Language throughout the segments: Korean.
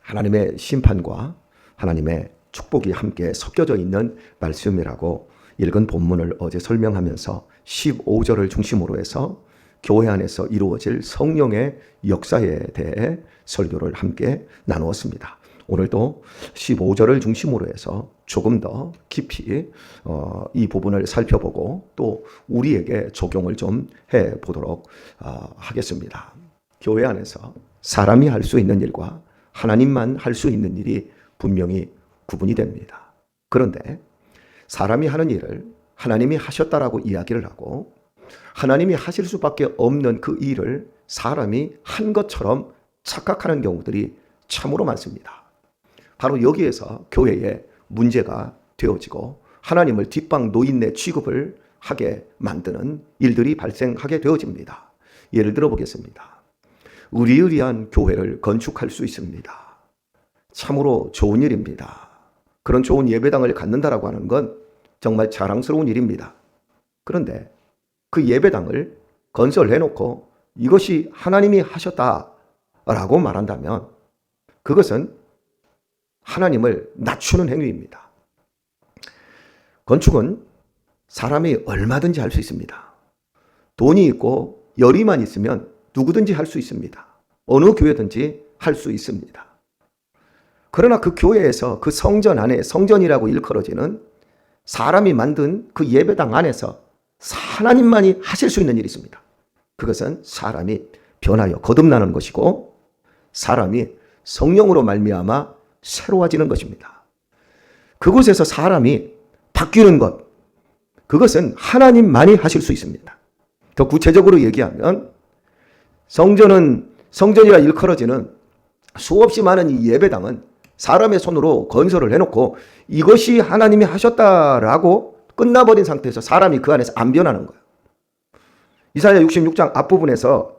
하나님의 심판과 하나님의 축복이 함께 섞여져 있는 말씀이라고 읽은 본문을 어제 설명하면서 15절을 중심으로 해서 교회 안에서 이루어질 성령의 역사에 대해 설교를 함께 나누었습니다. 오늘도 15절을 중심으로 해서 조금 더 깊이 이 부분을 살펴보고 또 우리에게 적용을 좀 해보도록 하겠습니다. 교회 안에서 사람이 할 수 있는 일과 하나님만 할 수 있는 일이 분명히 구분이 됩니다. 그런데 사람이 하는 일을 하나님이 하셨다라고 이야기를 하고 하나님이 하실 수밖에 없는 그 일을 사람이 한 것처럼 착각하는 경우들이 참으로 많습니다. 바로 여기에서 교회에 문제가 되어지고 하나님을 뒷방 노인네 취급을 하게 만드는 일들이 발생하게 되어집니다. 예를 들어 보겠습니다. 의리의리한 교회를 건축할 수 있습니다. 참으로 좋은 일입니다. 그런 좋은 예배당을 갖는다라고 하는 건 정말 자랑스러운 일입니다. 그런데 그 예배당을 건설해놓고 이것이 하나님이 하셨다라고 말한다면 그것은 하나님을 낮추는 행위입니다. 건축은 사람이 얼마든지 할 수 있습니다. 돈이 있고 열의만 있으면 누구든지 할 수 있습니다. 어느 교회든지 할 수 있습니다. 그러나 그 교회에서 그 성전 안에 성전이라고 일컬어지는 사람이 만든 그 예배당 안에서 하나님만이 하실 수 있는 일이 있습니다. 그것은 사람이 변하여 거듭나는 것이고 사람이 성령으로 말미암아 새로워지는 것입니다. 그곳에서 사람이 바뀌는 것, 그것은 하나님만이 하실 수 있습니다. 더 구체적으로 얘기하면 성전은 성전이라 일컬어지는 수없이 많은 이 예배당은 사람의 손으로 건설을 해놓고 이것이 하나님이 하셨다라고 끝나버린 상태에서 사람이 그 안에서 안 변하는 거예요. 이사야 66장 앞부분에서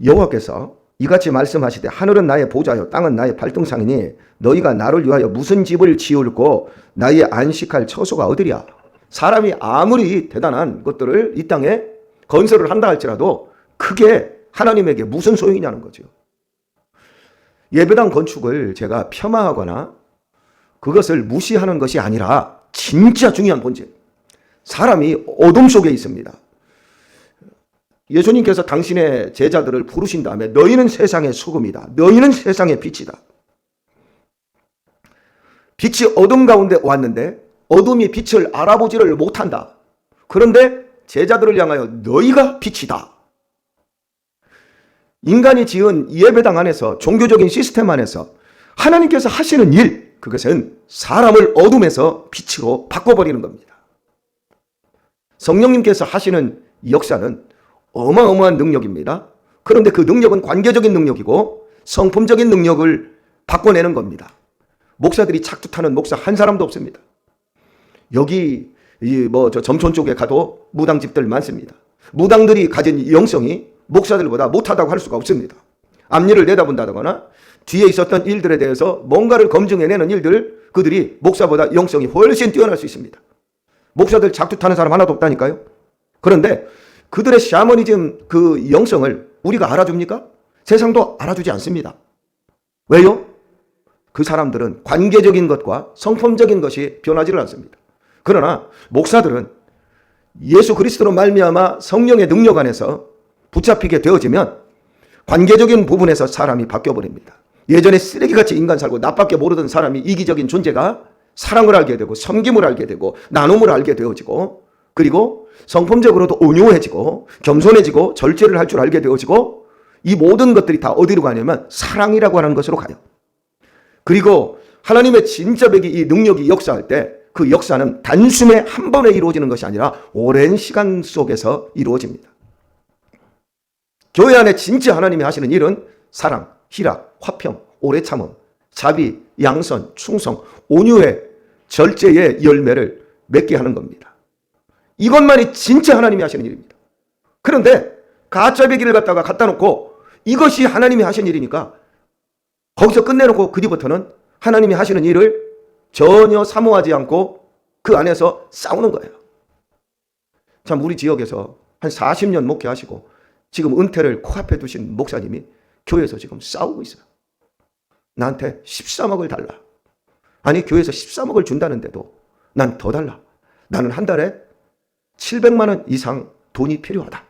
여호와께서 이같이 말씀하시되 하늘은 나의 보좌요 땅은 나의 발등상이니 너희가 나를 위하여 무슨 집을 지을고 나의 안식할 처소가 어디랴. 사람이 아무리 대단한 것들을 이 땅에 건설을 한다 할지라도 그게 하나님에게 무슨 소용이냐는 거죠. 예배당 건축을 제가 폄하하거나 그것을 무시하는 것이 아니라 진짜 중요한 본질. 사람이 어둠 속에 있습니다. 예수님께서 당신의 제자들을 부르신 다음에 너희는 세상의 소금이다. 너희는 세상의 빛이다. 빛이 어둠 가운데 왔는데 어둠이 빛을 알아보지를 못한다. 그런데 제자들을 향하여 너희가 빛이다. 인간이 지은 예배당 안에서 종교적인 시스템 안에서 하나님께서 하시는 일, 그것은 사람을 어둠에서 빛으로 바꿔버리는 겁니다. 성령님께서 하시는 역사는 어마어마한 능력입니다. 그런데 그 능력은 관계적인 능력이고 성품적인 능력을 바꿔내는 겁니다. 목사들이 착두타는 목사 한 사람도 없습니다. 여기 저 점촌 쪽에 가도 무당집들 많습니다. 무당들이 가진 영성이 목사들보다 못하다고 할 수가 없습니다. 앞일을 내다본다거나 뒤에 있었던 일들에 대해서 뭔가를 검증해내는 일들, 그들이 목사보다 영성이 훨씬 뛰어날 수 있습니다. 목사들 작두 타는 사람 하나도 없다니까요. 그런데 그들의 샤머니즘 그 영성을 우리가 알아줍니까? 세상도 알아주지 않습니다. 왜요? 그 사람들은 관계적인 것과 성품적인 것이 변하지를 않습니다. 그러나 목사들은 예수 그리스도로 말미암아 성령의 능력 안에서 붙잡히게 되어지면 관계적인 부분에서 사람이 바뀌어버립니다. 예전에 쓰레기같이 인간 살고 나밖에 모르던 사람이 이기적인 존재가 사랑을 알게 되고 섬김을 알게 되고 나눔을 알게 되어지고 그리고 성품적으로도 온유해지고 겸손해지고 절제를 할 줄 알게 되어지고 이 모든 것들이 다 어디로 가냐면 사랑이라고 하는 것으로 가요. 그리고 하나님의 진짜 백이 이 능력이 역사할 때 그 역사는 단숨에 한 번에 이루어지는 것이 아니라 오랜 시간 속에서 이루어집니다. 교회 안에 진짜 하나님이 하시는 일은 사랑, 희락, 화평, 오래 참음, 자비, 양선, 충성, 온유의 절제의 열매를 맺게 하는 겁니다. 이것만이 진짜 하나님이 하시는 일입니다. 그런데 가짜 배기를 갖다 놓고 이것이 하나님이 하신 일이니까 거기서 끝내놓고 그 뒤부터는 하나님이 하시는 일을 전혀 사모하지 않고 그 안에서 싸우는 거예요. 참 우리 지역에서 한 40년 목회하시고 지금 은퇴를 코앞에 두신 목사님이 교회에서 지금 싸우고 있어요. 나한테 13억을 달라. 아니 교회에서 13억을 준다는데도 난 더 달라. 나는 한 달에 700만 원 이상 돈이 필요하다.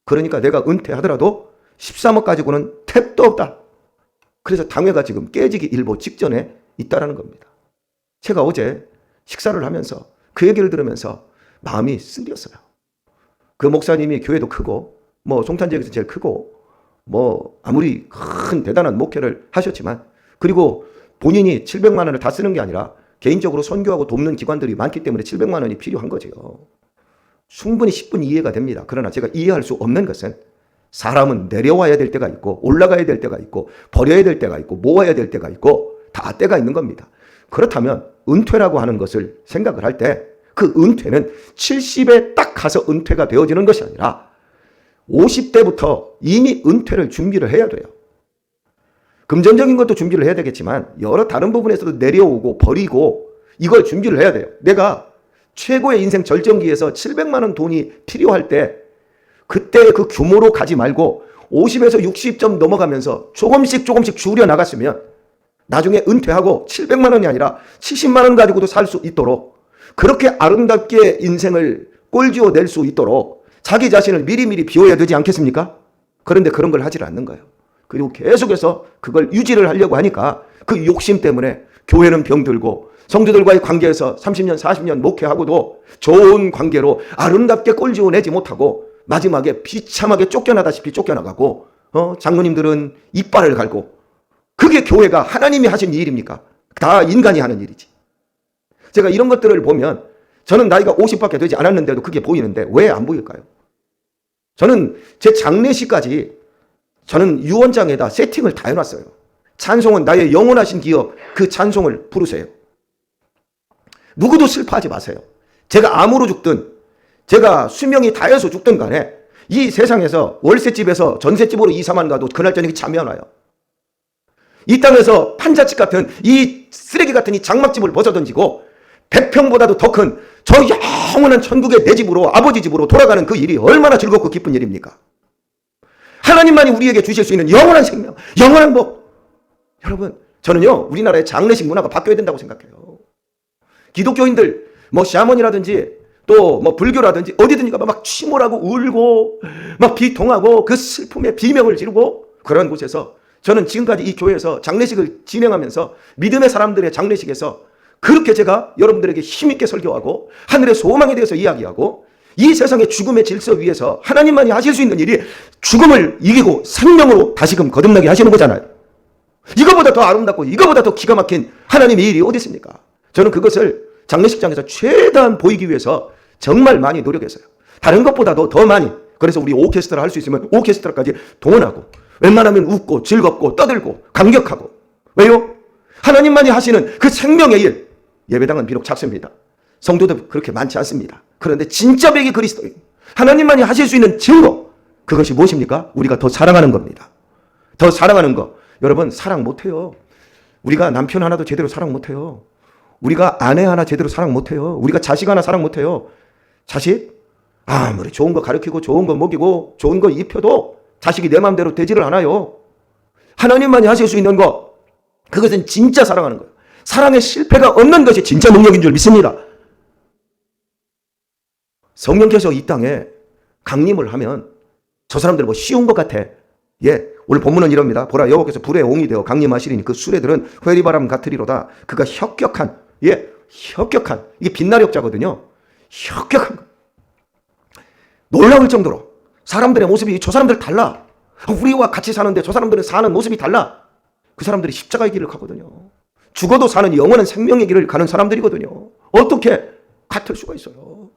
그러니까 내가 은퇴하더라도 13억 가지고는 택도 없다. 그래서 당회가 지금 깨지기 일보 직전에 있다라는 겁니다. 제가 어제 식사를 하면서 그 얘기를 들으면서 마음이 쓰렸어요. 그 목사님이 교회도 크고 뭐 송탄 지역에서 제일 크고 뭐 아무리 큰 대단한 목회를 하셨지만 그리고 본인이 700만 원을 다 쓰는 게 아니라 개인적으로 선교하고 돕는 기관들이 많기 때문에 700만 원이 필요한 거죠. 충분히 10분 이해가 됩니다. 그러나 제가 이해할 수 없는 것은 사람은 내려와야 될 때가 있고 올라가야 될 때가 있고 버려야 될 때가 있고 모아야 될 때가 있고 다 때가 있는 겁니다. 그렇다면 은퇴라고 하는 것을 생각을 할 때 그 은퇴는 70에 딱 가서 은퇴가 되어지는 것이 아니라 50대부터 이미 은퇴를 준비를 해야 돼요. 금전적인 것도 준비를 해야 되겠지만 여러 다른 부분에서도 내려오고 버리고 이걸 준비를 해야 돼요. 내가 최고의 인생 절정기에서 700만 원 돈이 필요할 때 그때 그 규모로 가지 말고 50에서 60점 넘어가면서 조금씩 줄여 나갔으면 나중에 은퇴하고 700만 원이 아니라 70만 원 가지고도 살 수 있도록 그렇게 아름답게 인생을 꼴지어 낼 수 있도록 자기 자신을 미리미리 비워야 되지 않겠습니까? 그런데 그런 걸 하질 않는 거예요. 그리고 계속해서 그걸 유지를 하려고 하니까 그 욕심 때문에 교회는 병들고 성도들과의 관계에서 30년 40년 목회하고도 좋은 관계로 아름답게 꼴지어 내지 못하고 마지막에 비참하게 쫓겨나다시피 쫓겨나가고 장로님들은 이빨을 갈고 그게 교회가 하나님이 하신 일입니까? 다 인간이 하는 일이지. 제가 이런 것들을 보면 저는 나이가 50밖에 되지 않았는데도 그게 보이는데 왜 안 보일까요? 저는 제 장례식까지 저는 유언장에다 세팅을 다 해놨어요. 찬송은 나의 영원하신 기업, 그 찬송을 부르세요. 누구도 슬퍼하지 마세요. 제가 암으로 죽든 제가 수명이 다해서 죽든 간에 이 세상에서 월세집에서 전세집으로 이사만 가도 그날 저녁에 잠이 안 와요. 이 땅에서 판자집 같은 이 쓰레기 같은 이 장막집을 벗어던지고 100평보다도 더 큰 저 영원한 천국의 내 집으로 아버지 집으로 돌아가는 그 일이 얼마나 즐겁고 기쁜 일입니까? 하나님만이 우리에게 주실 수 있는 영원한 생명, 영원한 복. 여러분 저는요 우리나라의 장례식 문화가 바뀌어야 된다고 생각해요. 기독교인들 뭐 샤먼이라든지 또 뭐 불교라든지 어디든지 가면 막 침울하고 울고 막 비통하고 그 슬픔에 비명을 지르고 그런 곳에서 저는 지금까지 이 교회에서 장례식을 진행하면서 믿음의 사람들의 장례식에서 그렇게 제가 여러분들에게 힘있게 설교하고 하늘의 소망에 대해서 이야기하고 이 세상의 죽음의 질서 위에서 하나님만이 하실 수 있는 일이 죽음을 이기고 생명으로 다시금 거듭나게 하시는 거잖아요. 이거보다 더 아름답고 이거보다 더 기가 막힌 하나님의 일이 어디 있습니까? 저는 그것을 장례식장에서 최대한 보이기 위해서 정말 많이 노력했어요. 다른 것보다도 더 많이. 그래서 우리 오케스트라 할 수 있으면 오케스트라까지 동원하고 웬만하면 웃고 즐겁고 떠들고 감격하고. 왜요? 하나님만이 하시는 그 생명의 일. 예배당은 비록 작습니다. 성도도 그렇게 많지 않습니다. 그런데 진짜 백이 그리스도인 하나님만이 하실 수 있는 증거, 그것이 무엇입니까? 우리가 더 사랑하는 겁니다. 더 사랑하는 거. 여러분 사랑 못해요. 우리가 남편 하나도 제대로 사랑 못해요. 우리가 아내 하나 제대로 사랑 못해요. 우리가 자식 하나 사랑 못해요. 자식? 아무리 좋은 거 가르치고 좋은 거 먹이고 좋은 거 입혀도 자식이 내 마음대로 되지를 않아요. 하나님만이 하실 수 있는 거, 그것은 진짜 사랑하는 거예요. 사랑에 실패가 없는 것이 진짜 능력인 줄 믿습니다. 성령께서 이 땅에 강림을 하면 저 사람들 뭐 쉬운 것 같아. 예, 오늘 본문은 이럽니다. 보라 여호와께서 불의 옹이 되어 강림하시리니 그 수레들은 회리바람 같으리로다. 그가 혁격한, 혁격한, 이게 빛나리 역자거든요. 혁격한 거. 놀라울 정도로 사람들의 모습이 저 사람들 달라. 우리와 같이 사는데 저 사람들은 사는 모습이 달라. 그 사람들이 십자가의 길을 가거든요. 죽어도 사는 영원한 생명의 길을 가는 사람들이거든요. 어떻게 같을 수가 있어요?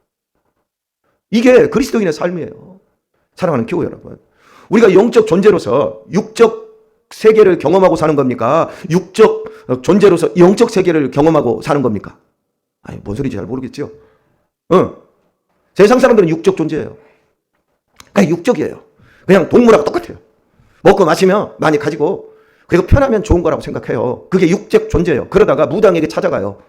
이게 그리스도인의 삶이에요. 사랑하는 교회 여러분, 우리가 영적 존재로서 육적 세계를 경험하고 사는 겁니까? 육적 존재로서 영적 세계를 경험하고 사는 겁니까? 아니, 뭔 소리인지 잘 모르겠죠? 세상 사람들은 육적 존재예요. 그냥 육적이에요. 그냥 동물하고 똑같아요. 먹고 마시면 많이 가지고 그리고 편하면 좋은 거라고 생각해요. 그게 육적 존재예요. 그러다가 무당에게 찾아가요.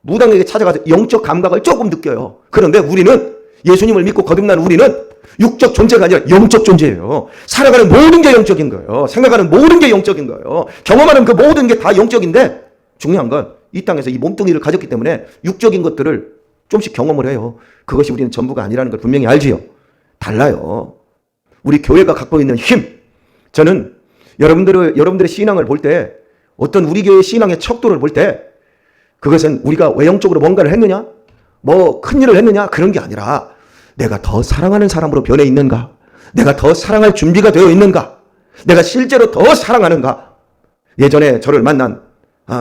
무당에게 찾아가서 영적 감각을 조금 느껴요. 그런데 우리는, 예수님을 믿고 거듭난 우리는 육적 존재가 아니라 영적 존재예요. 살아가는 모든 게 영적인 거예요. 생각하는 모든 게 영적인 거예요. 경험하는 그 모든 게 다 영적인데 중요한 건 이 땅에서 이 몸뚱이를 가졌기 때문에 육적인 것들을 좀씩 경험을 해요. 그것이 우리는 전부가 아니라는 걸 분명히 알지요. 달라요. 우리 교회가 갖고 있는 힘. 저는 여러분들의 신앙을 볼 때 어떤 우리 교회 신앙의 척도를 볼 때 그것은 우리가 외형적으로 뭔가를 했느냐? 뭐 큰일을 했느냐? 그런 게 아니라 내가 더 사랑하는 사람으로 변해 있는가? 내가 더 사랑할 준비가 되어 있는가? 내가 실제로 더 사랑하는가? 예전에 저를 만난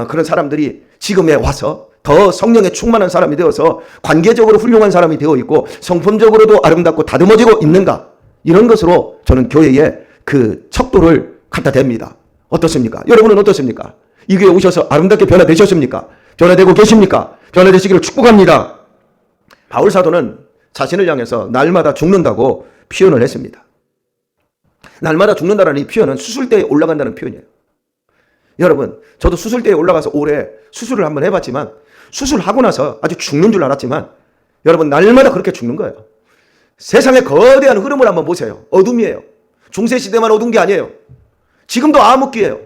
그런 사람들이 지금에 와서 더 성령에 충만한 사람이 되어서 관계적으로 훌륭한 사람이 되어 있고 성품적으로도 아름답고 다듬어지고 있는가? 이런 것으로 저는 교회의 그 척도를 갖다 댑니다. 어떻습니까? 여러분은 어떻습니까? 이 교회에 오셔서 아름답게 변화되셨습니까? 변화되고 계십니까? 변화되시기를 축복합니다. 바울 사도는 자신을 향해서 날마다 죽는다고 표현을 했습니다. 날마다 죽는다는 이 표현은 수술대에 올라간다는 표현이에요. 여러분, 저도 수술대에 올라가서 올해 수술을 한번 해봤지만 수술하고 나서 아주 죽는 줄 알았지만 여러분 날마다 그렇게 죽는 거예요. 세상의 거대한 흐름을 한번 보세요. 어둠이에요. 중세시대만 어두운 게 아니에요. 지금도 암흑기예요.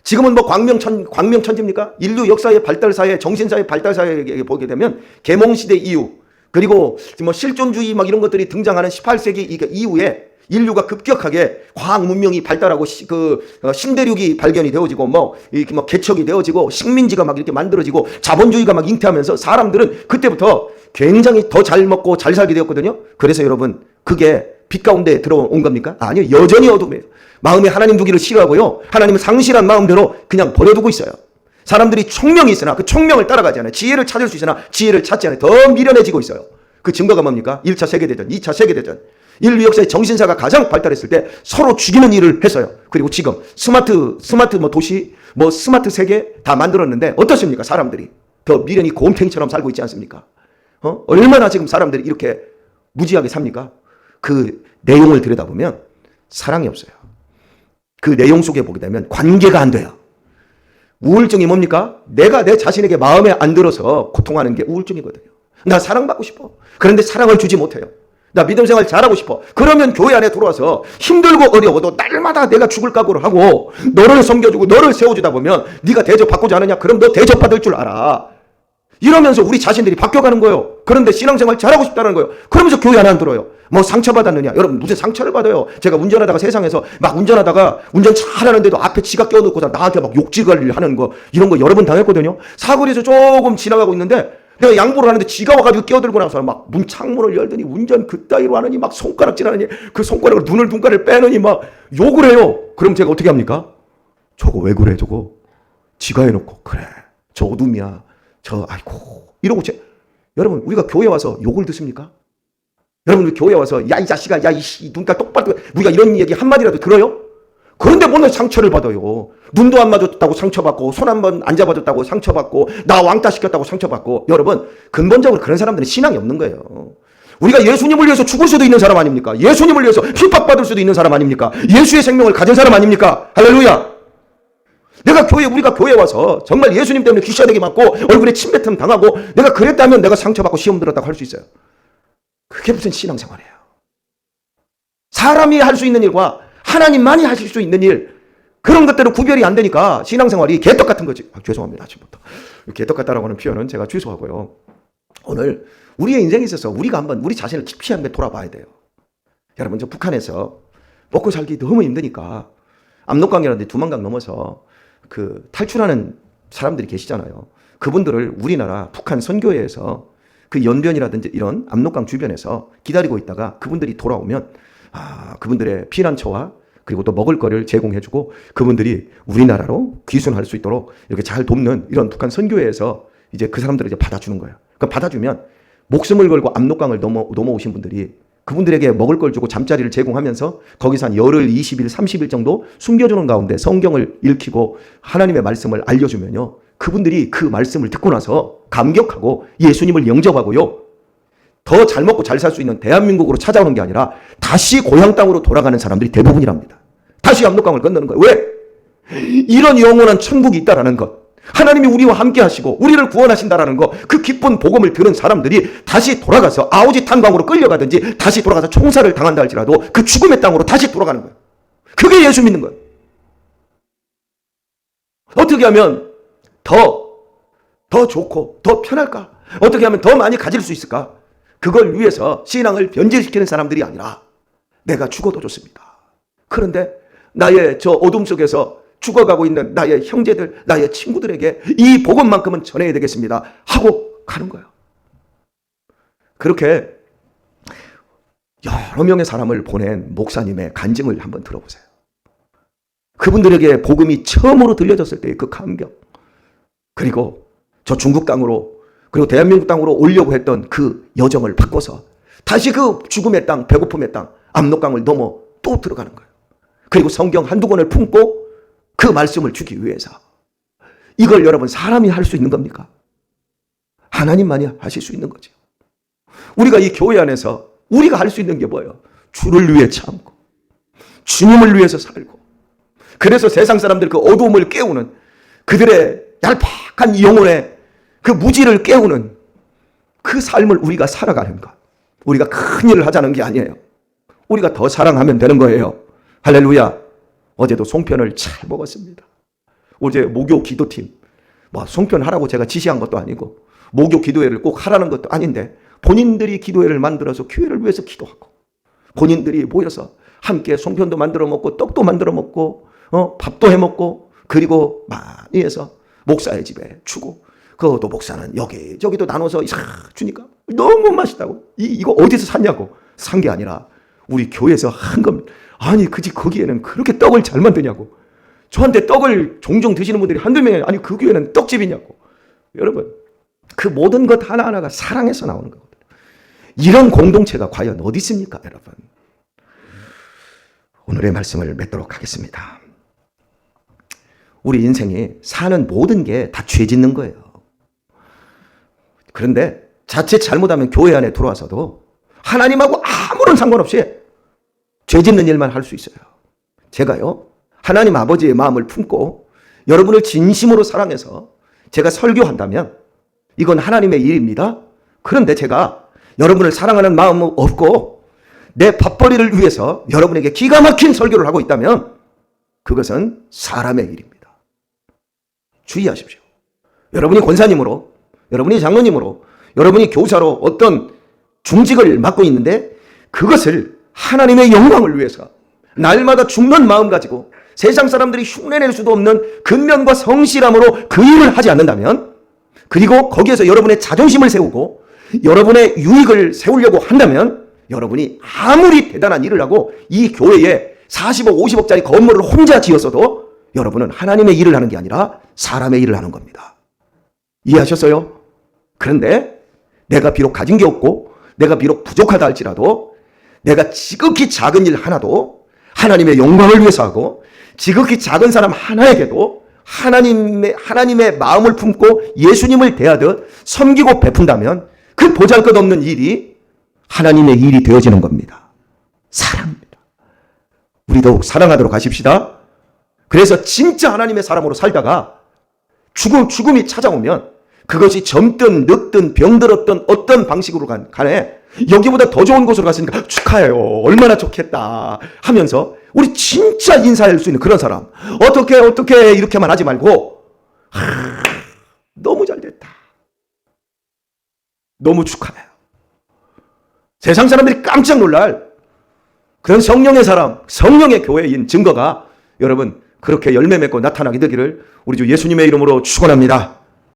지금은 뭐 광명천지입니까? 인류 역사의 발달사에 정신사의 발달사에 보게 되면 계몽시대 이후 그리고 뭐 실존주의 막 이런 것들이 등장하는 18세기 이후에 인류가 급격하게 과학 문명이 발달하고 신대륙이 발견이 되어지고 이렇게 개척이 되어지고 식민지가 막 이렇게 만들어지고 자본주의가 막 잉태하면서 사람들은 그때부터 굉장히 더 잘 먹고 잘 살게 되었거든요. 그래서 여러분 그게 빛 가운데 들어온 겁니까? 아니요. 여전히 어둠이에요. 마음에 하나님 두기를 싫어하고요. 하나님은 상실한 마음대로 그냥 버려두고 있어요. 사람들이 총명이 있으나 그 총명을 따라가지 않아요. 지혜를 찾을 수 있으나 지혜를 찾지 않아요. 더 미련해지고 있어요. 그 증거가 뭡니까? 1차 세계대전, 2차 세계대전. 인류 역사의 정신사가 가장 발달했을 때 서로 죽이는 일을 했어요. 그리고 지금 스마트 도시, 스마트 세계 다 만들었는데 어떻습니까? 사람들이 더 미련이 곰탱이처럼 살고 있지 않습니까? 얼마나 지금 사람들이 이렇게 무지하게 삽니까? 그 내용을 들여다보면 사랑이 없어요. 그 내용 속에 보게 되면 관계가 안 돼요. 우울증이 뭡니까? 내가 내 자신에게 마음에 안 들어서 고통하는 게 우울증이거든요. 나 사랑받고 싶어. 그런데 사랑을 주지 못해요. 나 믿음 생활 잘하고 싶어. 그러면 교회 안에 들어와서 힘들고 어려워도 날마다 내가 죽을 각오를 하고 너를 섬겨주고 너를 세워주다 보면 네가 대접받고자 하느냐? 그럼 너 대접받을 줄 알아. 이러면서 우리 자신들이 바뀌어가는 거예요. 그런데 신앙생활 잘하고 싶다는 거예요. 그러면서 교회 안에 안 들어요. 뭐 상처받았느냐? 여러분 무슨 상처를 받아요? 제가 운전하다가 세상에서 막 운전하다가 운전 잘하는데도 앞에 지가 껴놓고 나한테 막 욕지거리를 하는 거 이런 거 여러 번 당했거든요. 사거리에서 조금 지나가고 있는데 내가 양보를 하는데 지가 와가지고 끼어들고 나서 막 문 창문을 열더니 운전 그따위로 하느니 막 손가락질하느니 그 손가락으로 눈을 빼느니 막 욕을 해요. 그럼 제가 어떻게 합니까? 저거 왜 그래 저거? 지가 해놓고 그래 저 어둠이야 아이고 이러고 여러분 우리가 교회 와서 욕을 듣습니까? 여러분 우리 교회 와서 야 이 자식아 야 이 눈깔 똑바로 우리가 이런 얘기 한마디라도 들어요? 그런데 뭔 상처를 받아요. 눈도 안 맞았다고 상처받고 손 한 번 안 잡아줬다고 상처받고 나 왕따 시켰다고 상처받고. 여러분 근본적으로 그런 사람들은 신앙이 없는 거예요. 우리가 예수님을 위해서 죽을 수도 있는 사람 아닙니까? 예수님을 위해서 핍박받을 수도 있는 사람 아닙니까? 예수의 생명을 가진 사람 아닙니까? 할렐루야. 우리가 교회 와서 정말 예수님 때문에 귀시하게 맞고 얼굴에 침뱉음 당하고 내가 그랬다면 내가 상처받고 시험 들었다고 할 수 있어요. 그게 무슨 신앙생활이에요. 사람이 할 수 있는 일과 하나님만이 하실 수 있는 일 그런 것들은 구별이 안 되니까 신앙생활이 개떡 같은 거지. 죄송합니다. 아침부터. 개떡 같다라고 하는 표현은 제가 취소하고요. 오늘 우리의 인생에 있어서 우리가 한번 우리 자신을 깊이 한번 돌아봐야 돼요. 여러분 저 북한에서 먹고 살기 너무 힘드니까 압록강이라든지 두만강 넘어서 그 탈출하는 사람들이 계시잖아요. 그분들을 우리나라 북한 선교회에서 그 연변이라든지 이런 압록강 주변에서 기다리고 있다가 그분들이 돌아오면 그분들의 피난처와 그리고 또 먹을 거를 제공해주고 그분들이 우리나라로 귀순할 수 있도록 이렇게 잘 돕는 이런 북한 선교회에서 이제 그 사람들을 이제 받아주는 거예요. 그러니까 받아주면 목숨을 걸고 압록강을 넘어오신 분들이 그분들에게 먹을 걸 주고 잠자리를 제공하면서 거기서 한 열흘, 20일, 30일 정도 숨겨주는 가운데 성경을 읽히고 하나님의 말씀을 알려주면요. 그분들이 그 말씀을 듣고 나서 감격하고 예수님을 영접하고요. 더 잘 먹고 잘 살 수 있는 대한민국으로 찾아오는 게 아니라 다시 고향 땅으로 돌아가는 사람들이 대부분이랍니다. 다시 압록강을 건너는 거예요. 왜? 이런 영원한 천국이 있다라는 것. 하나님이 우리와 함께 하시고 우리를 구원하신다라는 거, 그 기쁜 복음을 들은 사람들이 다시 돌아가서 아우지 탄광으로 끌려가든지 다시 돌아가서 총살을 당한다 할지라도 그 죽음의 땅으로 다시 돌아가는 거예요. 그게 예수 믿는 거예요. 어떻게 하면 더 좋고 더 편할까? 어떻게 하면 더 많이 가질 수 있을까? 그걸 위해서 신앙을 변질시키는 사람들이 아니라 내가 죽어도 좋습니다. 그런데 나의 저 어둠 속에서 죽어가고 있는 나의 형제들, 나의 친구들에게 이 복음만큼은 전해야 되겠습니다 하고 가는 거예요. 그렇게 여러 명의 사람을 보낸 목사님의 간증을 한번 들어보세요. 그분들에게 복음이 처음으로 들려졌을 때의 그 감격, 그리고 저 중국 땅으로, 그리고 대한민국 땅으로 오려고 했던 그 여정을 바꿔서 다시 그 죽음의 땅, 배고픔의 땅, 압록강을 넘어 또 들어가는 거예요. 그리고 성경 한두 권을 품고 그 말씀을 주기 위해서. 이걸 여러분 사람이 할 수 있는 겁니까? 하나님만이 하실 수 있는 거죠. 우리가 이 교회 안에서 우리가 할 수 있는 게 뭐예요? 주를 위해 참고 주님을 위해서 살고, 그래서 세상 사람들 그 어두움을 깨우는, 그들의 얄팍한 영혼의 그 무지를 깨우는 그 삶을 우리가 살아가는 것. 우리가 큰 일을 하자는 게 아니에요. 우리가 더 사랑하면 되는 거예요. 할렐루야. 어제도 송편을 잘 먹었습니다. 어제 목요 기도팀, 송편 하라고 제가 지시한 것도 아니고 목요 기도회를 꼭 하라는 것도 아닌데 본인들이 기도회를 만들어서 교회를 위해서 기도하고, 본인들이 모여서 함께 송편도 만들어 먹고 떡도 만들어 먹고 밥도 해 먹고, 그리고 많이 해서 목사의 집에 주고, 그것도 목사는 여기저기도 나눠서 주니까 너무 맛있다고. 이거 어디서 샀냐고. 산 게 아니라 우리 교회에서 한 겁니다. 아니 거기에는 그렇게 떡을 잘 만드냐고. 저한테 떡을 종종 드시는 분들이 한두 명이 아니 그 교회는 떡집이냐고. 여러분, 그 모든 것 하나하나가 사랑에서 나오는 거거든요. 이런 공동체가 과연 어디 있습니까, 여러분? 오늘의 말씀을 맺도록 하겠습니다. 우리 인생이 사는 모든 게 다 죄 짓는 거예요. 그런데 자칫 잘못하면 교회 안에 들어와서도 하나님하고 아무런 상관없이 죄 짓는 일만 할 수 있어요. 제가요, 하나님 아버지의 마음을 품고 여러분을 진심으로 사랑해서 제가 설교한다면 이건 하나님의 일입니다. 그런데 제가 여러분을 사랑하는 마음은 없고 내 밥벌이를 위해서 여러분에게 기가 막힌 설교를 하고 있다면 그것은 사람의 일입니다. 주의하십시오. 여러분이 권사님으로, 여러분이 장로님으로, 여러분이 교사로 어떤 중직을 맡고 있는데 그것을 하나님의 영광을 위해서 날마다 죽는 마음 가지고 세상 사람들이 흉내낼 수도 없는 근면과 성실함으로 그 일을 하지 않는다면, 그리고 거기에서 여러분의 자존심을 세우고 여러분의 유익을 세우려고 한다면, 여러분이 아무리 대단한 일을 하고 이 교회에 40억, 50억짜리 건물을 혼자 지었어도 여러분은 하나님의 일을 하는 게 아니라 사람의 일을 하는 겁니다. 이해하셨어요? 그런데 내가 비록 가진 게 없고 내가 비록 부족하다 할지라도 내가 지극히 작은 일 하나도 하나님의 영광을 위해서 하고, 지극히 작은 사람 하나에게도 하나님의 마음을 품고 예수님을 대하듯 섬기고 베푼다면 그 보잘것없는 일이 하나님의 일이 되어지는 겁니다. 사랑입니다. 우리 더욱 사랑하도록 하십시다. 그래서 진짜 하나님의 사람으로 살다가 죽음이 찾아오면 그것이 젊든 늙든 병들었든 어떤 방식으로 간에 여기보다 더 좋은 곳으로 갔으니까 축하해요. 얼마나 좋겠다 하면서 우리 진짜 인사할 수 있는 그런 사람. 어떻게 이렇게만 하지 말고 너무 잘 됐다. 너무 축하해요. 세상 사람들이 깜짝 놀랄 그런 성령의 사람, 성령의 교회인 증거가 여러분 그렇게 열매 맺고 나타나게 되기를 우리 주 예수님의 이름으로 축원합니다.